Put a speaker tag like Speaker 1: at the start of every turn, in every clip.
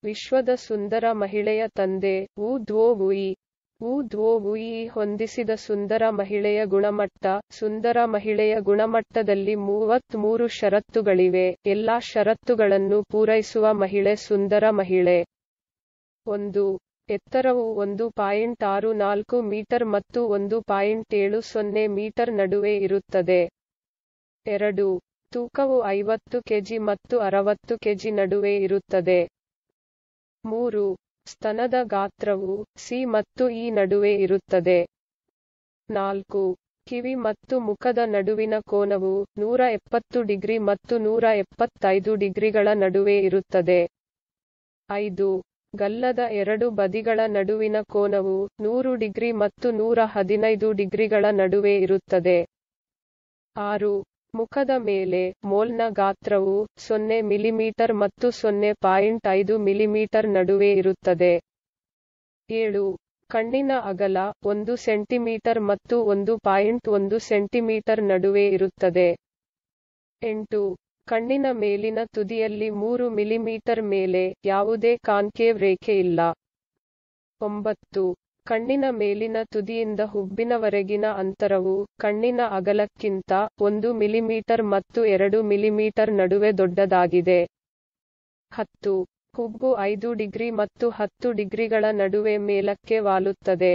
Speaker 1: ವಿಶ್ವದ ಸುಂದರ ಮಹಿಳೆಯ ತಂದೆ ವು ದ್ವೋ ವುಯಿ. ವು ದ್ವೋ ವುಯಿ ಹೊಂದಿಸಿದ ಸುಂದರ ಮಹಿಳೆಯ ಗುಣಮಟ್ಟ. ಸುಂದರ ಮಹಿಳೆಯ ಗುಣಮಟ್ಟದಲ್ಲಿ 33 ಷರತ್ತುಗಳಿವೆ. ಎಲ್ಲಾ ಷರತ್ತುಗಳನ್ನು ಪೂರೈಸುವ ಮಹಿಳೆ ಸುಂದರ ಮಹಿಳೆ. 1. ಎತ್ತರವು 1.64 ಮೀಟರ್ ಮತ್ತು 1.70 ಮೀಟರ್ ನಡುವೆ ಇರುತ್ತದೆ. 2. ತೂಕವು 50 ಕೆಜಿ ಮತ್ತು 60 ಕೆಜಿ ನಡುವೆ ಇರುತ್ತದೆ. 3. ಸ್ತನದ ಗಾತ್ರವು ಸಿ ಮತ್ತು ಇ ನಡುವೆ ಇರುತ್ತದೆ. 4. ಕಿವಿ ಮತ್ತು ಮುಖದ ನಡುವಿನ ಕೋನವು 170 ಡಿಗ್ರಿ ಮತ್ತು 175 ಡಿಗ್ರಿಗಳ ನಡುವೆ ಇರುತ್ತದೆ. 5. ಗಲ್ಲದ ಎರಡು ಬದಿಗಳ ನಡುವಿನ ಕೋನವು 100 ಡಿಗ್ರಿ ಮತ್ತು 115 ಡಿಗ್ರಿಗಳ ನಡುವೆ ಇರುತ್ತದೆ. 6. ಮುಖದ ಮೇಲೆ ಮೋಲ್ನ ಗಾತ್ರವು 0 ಮಿಲಿಮೀಟರ್ ಮತ್ತು 0.5 ಮಿಲಿಮೀಟರ್ ನಡುವೆ ಇರುತ್ತದೆ. 7. ಕಣ್ಣಿನ ಅಗಲ 1 ಸೆಂಟಿಮೀಟರ್ ಮತ್ತು 1.1 ಸೆಂಟಿಮೀಟರ್ ನಡುವೆ ಇರುತ್ತದೆ. 8. ಕಣ್ಣಿನ ಮೇಲಿನ ತುದಿಯಲ್ಲಿ 3 ಮಿಲಿಮೀಟರ್ ಮೇಲೆ ಯಾವುದೇ ಕಾನ್ಕೇವ್ ರೇಖೆ ಇಲ್ಲ. 9. ಕಣ್ಣಿನ ಮೇಲಿನ ತುದಿಯಿಂದ ಹುಬ್ಬಿನವರೆಗಿನ ಅಂತರವು ಕಣ್ಣಿನ ಅಗಲಕ್ಕಿಂತ 1 ಮಿಲಿಮೀಟರ್ ಮತ್ತು 2 ಮಿಲಿಮೀಟರ್ ನಡುವೆ ದೊಡ್ಡದಾಗಿದೆ. 10. ಹುಬ್ಬು 5 ಡಿಗ್ರಿ ಮತ್ತು 10 ಡಿಗ್ರಿಗಳ ನಡುವೆ ಮೇಲಕ್ಕೆ ವಾಲುತ್ತದೆ.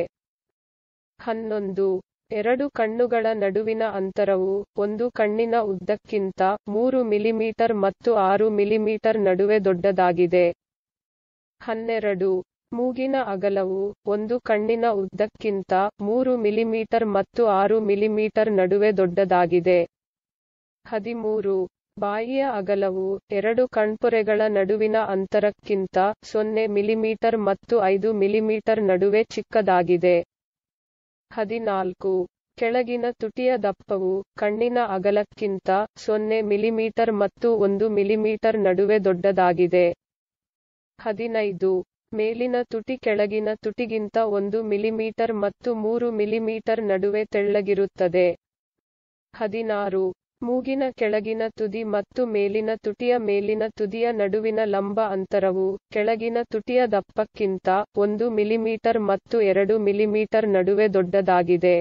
Speaker 1: 11. ಎರಡು ಕಣ್ಣುಗಳ ನಡುವಿನ ಅಂತರವು ಒಂದು ಕಣ್ಣಿನ ಉದ್ದಕ್ಕಿಂತ 3 ಮಿಲಿಮೀಟರ್ ಮತ್ತು 6 ಮಿಲಿಮೀಟರ್ ನಡುವೆ ದೊಡ್ಡದಾಗಿದೆ. 12. ಮೂಗಿನ ಅಗಲವು ಒಂದು ಕಣ್ಣಿನ ಉದ್ದಕ್ಕಿಂತ 3 ಮಿಲಿಮೀಟರ್ ಮತ್ತು 6 ಮಿಲಿಮೀಟರ್ ನಡುವೆ ದೊಡ್ಡದಾಗಿದೆ. 13. ಬಾಯಿಯ ಅಗಲವು ಎರಡು ಕಣ್ಪೊರೆಗಳ ನಡುವಿನ ಅಂತರಕ್ಕಿಂತ 0 ಮಿಲಿಮೀಟರ್ ಮತ್ತು 5 ಮಿಲಿಮೀಟರ್ ನಡುವೆ ಚಿಕ್ಕದಾಗಿದೆ. 14. ಕೆಳಗಿನ ತುಟಿಯ ದಪ್ಪವು ಕಣ್ಣಿನ ಅಗಲಕ್ಕಿಂತ 0 ಮಿಲಿಮೀಟರ್ ಮತ್ತು 1 ಮಿಲಿಮೀಟರ್ ನಡುವೆ ದೊಡ್ಡದಾಗಿದೆ. 15. ಮೇಲಿನ ತುಟಿ ಕೆಳಗಿನ ತುಟಿಗಿಂತ 1 ಮಿಲಿಮೀಟರ್ ಮತ್ತು 3 ಮಿಲಿಮೀಟರ್ ನಡುವೆ ತೆಳ್ಳಗಿರುತ್ತದೆ. 16. ಮೂಗಿನ ಕೆಳಗಿನ ತುದಿ ಮತ್ತು ಮೇಲಿನ ತುಟಿಯ ಮೇಲಿನ ತುದಿಯ ನಡುವಿನ ಲಂಬ ಅಂತರವು ಕೆಳಗಿನ ತುಟಿಯ ದಪ್ಪಕ್ಕಿಂತ 1 ಮಿಲಿಮೀಟರ್ ಮತ್ತು 2 ಮಿಲಿಮೀಟರ್ ನಡುವೆ ದೊಡ್ಡದಾಗಿದೆ.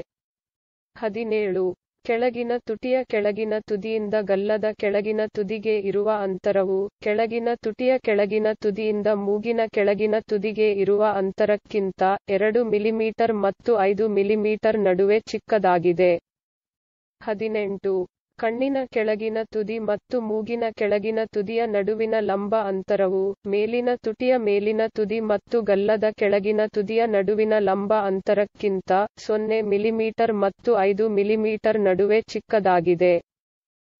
Speaker 1: 17. ಕೆಳಗಿನ ತುಟಿಯ ಕೆಳಗಿನ ತುದಿಯಿಂದ ಗಲ್ಲದ ಕೆಳಗಿನ ತುದಿಗೆ ಇರುವ ಅಂತರವು ಕೆಳಗಿನ ತುಟಿಯ ಕೆಳಗಿನ ತುದಿಯಿಂದ ಮೂಗಿನ ಕೆಳಗಿನ ತುದಿಗೆ ಇರುವ ಅಂತರಕ್ಕಿಂತ 2 ಮಿಲಿಮೀಟರ್ ಮತ್ತು 5 ಮಿಲಿಮೀಟರ್ ನಡುವೆ ಚಿಕ್ಕದಾಗಿದೆ. 18. ಕಣ್ಣಿನ ಕೆಳಗಿನ ತುದಿ ಮತ್ತು ಮೂಗಿನ ಕೆಳಗಿನ ತುದಿಯ ನಡುವಿನ ಲಂಬ ಅಂತರವು ಮೇಲಿನ ತುಟಿಯ ಮೇಲಿನ ತುದಿ ಮತ್ತು ಗಲ್ಲದ ಕೆಳಗಿನ ತುದಿಯ ನಡುವಿನ ಲಂಬ ಅಂತರಕ್ಕಿಂತ 0 ಮಿಲಿಮೀಟರ್ ಮತ್ತು 5 ಮಿಲಿಮೀಟರ್ ನಡುವೆ ಚಿಕ್ಕದಾಗಿದೆ.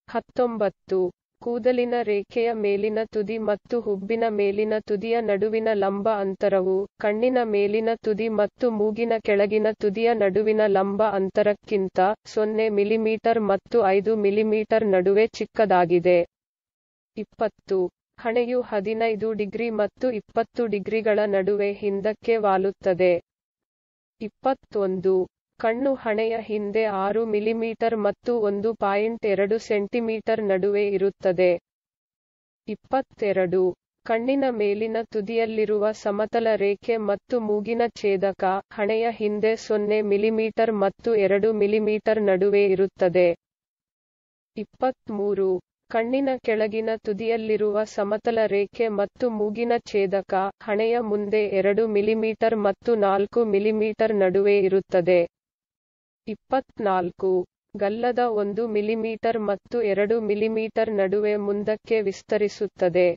Speaker 1: 19. ಕೂದಲಿನ ರೇಖೆಯ ಮೇಲಿನ ತುದಿ ಮತ್ತು ಹುಬ್ಬಿನ ಮೇಲಿನ ತುದಿಯ ನಡುವಿನ ಲಂಬ ಅಂತರವು ಕಣ್ಣಿನ ಮೇಲಿನ ತುದಿ ಮತ್ತು ಮೂಗಿನ ಕೆಳಗಿನ ತುದಿಯ ನಡುವಿನ ಲಂಬ ಅಂತರಕ್ಕಿಂತ 0 ಮಿಲಿಮೀಟರ್ ಮತ್ತು 5 ಮಿಲಿಮೀಟರ್ ನಡುವೆ ಚಿಕ್ಕದಾಗಿದೆ. 20. ಹಣೆಯು 15 ಡಿಗ್ರಿ ಮತ್ತು 20 ಡಿಗ್ರಿಗಳ ನಡುವೆ ಹಿಂದಕ್ಕೆ ವಾಲುತ್ತದೆ. 21. ಕಣ್ಣು ಹಣೆಯ ಹಿಂದೆ 6 ಮಿಲಿಮೀಟರ್ ಮತ್ತು 1.2 ಸೆಂಟಿಮೀಟರ್ ನಡುವೆ ಇರುತ್ತದೆ. 22. ಕಣ್ಣಿನ ಮೇಲಿನ ತುದಿಯಲ್ಲಿರುವ ಸಮತಲ ರೇಖೆ ಮತ್ತು ಮೂಗಿನ ಛೇದಕ ಹಣೆಯ ಹಿಂದೆ 0 ಮಿಲಿಮೀಟರ್ ಮತ್ತು 2 ಮಿಲಿಮೀಟರ್ ನಡುವೆ ಇರುತ್ತದೆ. 23. ಕಣ್ಣಿನ ಕೆಳಗಿನ ತುದಿಯಲ್ಲಿರುವ ಸಮತಲ ರೇಖೆ ಮತ್ತು ಮೂಗಿನ ಛೇದಕ ಹಣೆಯ ಮುಂದೆ 2 ಮಿಲಿಮೀಟರ್ ಮತ್ತು 4 ಮಿಲಿಮೀಟರ್ ನಡುವೆ ಇರುತ್ತದೆ. 24. ಗಲ್ಲದ 1 ಮಿಲಿಮೀಟರ್ ಮತ್ತು 2 ಮಿಲಿಮೀಟರ್ ನಡುವೆ ಮುಂದಕ್ಕೆ ವಿಸ್ತರಿಸುತ್ತದೆ.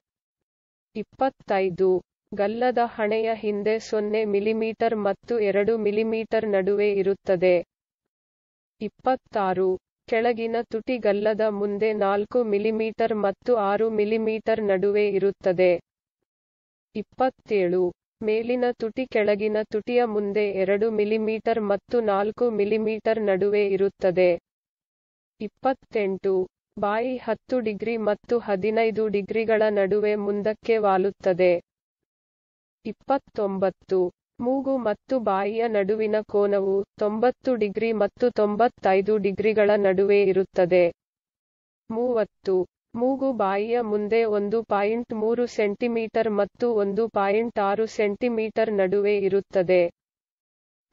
Speaker 1: 25. ಗಲ್ಲದ ಹಣೆಯ ಹಿಂದೆ 0 ಮಿಲಿಮೀಟರ್ ಮತ್ತು 2 ಮಿಲಿಮೀಟರ್ ನಡುವೆ ಇರುತ್ತದೆ. 26. ಕೆಳಗಿನ ತುಟಿ ಗಲ್ಲದ ಮುಂದೆ 4 ಮಿಲಿಮೀಟರ್ ಮತ್ತು 6 ಮಿಲಿಮೀಟರ್ ನಡುವೆ ಇರುತ್ತದೆ. 27. ಮೇಲಿನ ತುಟಿ ಕೆಳಗಿನ ತುಟಿಯ ಮುಂದೆ 2 ಮಿಲಿಮೀಟರ್ ಮತ್ತು 4 ಮಿಲಿಮೀಟರ್ ನಡುವೆ ಇರುತ್ತದೆ. 28. ಬಾಯಿ 10 ಡಿಗ್ರಿ ಮತ್ತು 15 ಡಿಗ್ರಿಗಳ ನಡುವೆ ಮುಂದಕ್ಕೆ ವಾಲುತ್ತದೆ. 29. ಮೂಗು ಮತ್ತು ಬಾಯಿಯ ನಡುವಿನ ಕೋನವು 90 ಡಿಗ್ರಿ ಮತ್ತು 95 ಡಿಗ್ರಿಗಳ ನಡುವೆ ಇರುತ್ತದೆ. 30. ಮೂಗು ಬಾಯಿಯ ಮುಂದೆ 1.3 ಸೆಂಟಿಮೀಟರ್ ಮತ್ತು 1.6 ಸೆಂಟಿಮೀಟರ್ ನಡುವೆ ಇರುತ್ತದೆ.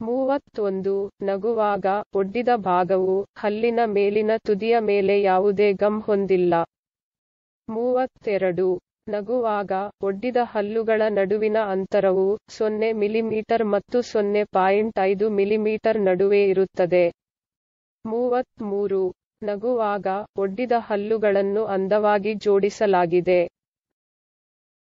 Speaker 1: 31. ನಗುವಾಗ, ಒಡ್ಡಿದ ಭಾಗವು, ಹಲ್ಲಿನ ಮೇಲಿನ ತುದಿಯ ಮೇಲೆ ಯಾವುದೇ ಗಮ್ ಹೊಂದಿಲ್ಲ. 32. ನಗುವಾಗ, ಒಡ್ಡಿದ ಹಲ್ಲುಗಳ ನಡುವಿನ ಅಂತರವು 0 ಮಿಲಿಮೀಟರ್ ಮತ್ತು 0.5 ಮಿಲಿಮೀಟರ್ ನಡುವೆ ಇರುತ್ತದೆ. 33. ನಗುವಾಗ, ಒಡ್ಡಿದ ಹಲ್ಲುಗಳನ್ನು ಅಂದವಾಗಿ ಜೋಡಿಸಲಾಗಿದೆ.